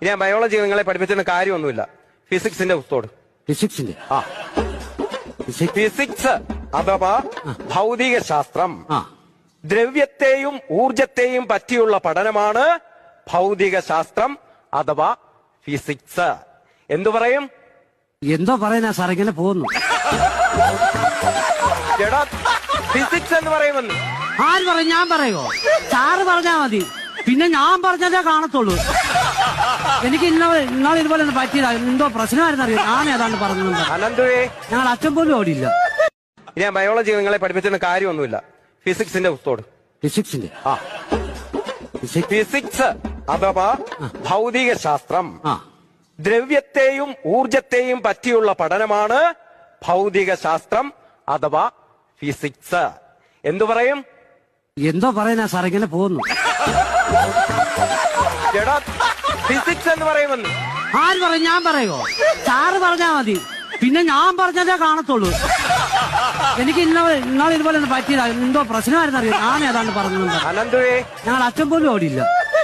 ഞാൻ ബയോളജി നിങ്ങളെ പഠിപ്പിച്ചിട്ട് കാര്യമൊന്നുമില്ല. ഫിസിക്സിന്റെ പുസ്തകം. ഫിസിക്സിന്റെ ഫിസിക്സ് അഥവാ ഭൗതിക ശാസ്ത്രം. ദ്രവ്യത്തെയും ഊർജത്തെയും പറ്റിയുള്ള പഠനമാണ് ഭൗതിക ശാസ്ത്രം അഥവാ ഫിസിക്സ്. എന്തു പറയും? എന്തോ പറയാനാ സാർ ഇങ്ങനെ പോകുന്നു. എടാ ഫിസിക്സ് എന്ന് പറയുമെന്ന് ആര് പറയും? ഞാൻ പറയുമോ? സാറ് പറഞ്ഞാ മതി, പിന്നെ ഞാൻ പറഞ്ഞതേ കാണത്തുള്ളൂ. എനിക്ക് ഇന്നാൾ ഇതുപോലെ ഒന്ന് പറ്റിയതാ. എന്തോ പ്രശ്നമായിരുന്നു അറിയാം. ഞാൻ ഏതാണ്ട് പറഞ്ഞു. അനന്തുവേ, ഞങ്ങൾ അച്ഛൻ പോലും ഓടിയില്ല. ഞാൻ ബയോളജി നിങ്ങളെ പഠിപ്പിച്ചിട്ട് കാര്യമൊന്നുമില്ല. ഫിസിക്സിന്റെ പുസ്തകം. ഫിസിക്സിന്റെ ഫിസിക്സ് അഥവാ ഭൗതിക ശാസ്ത്രം. ദ്രവ്യത്തെയും ഊർജത്തെയും പറ്റിയുള്ള പഠനമാണ് ഭൗതിക ശാസ്ത്രം അഥവാ ഫിസിക്സ്. എന്തു പറയും? എന്തോ പറയാനാ സാർ ഇങ്ങനെ പോകുന്നു. എടാ ഫിസിക്സ് എന്ന് പറയുമെന്ന് ആര് പറയും? ഞാൻ പറയുമോ? സാറ് പറഞ്ഞാ മതി, പിന്നെ ഞാൻ പറഞ്ഞതേ കാണത്തുള്ളൂ. എനിക്ക് ഇന്നാൾ ഇതുപോലെ ഒന്ന് പറ്റിയതാ. എന്തോ പ്രശ്നമായിരുന്നു അറിയാം. ഞാൻ ഏതാണ്ട് പറഞ്ഞു. അനന്തുവേ, ഞങ്ങൾ അച്ഛൻ പോലും ഓടിയില്ല.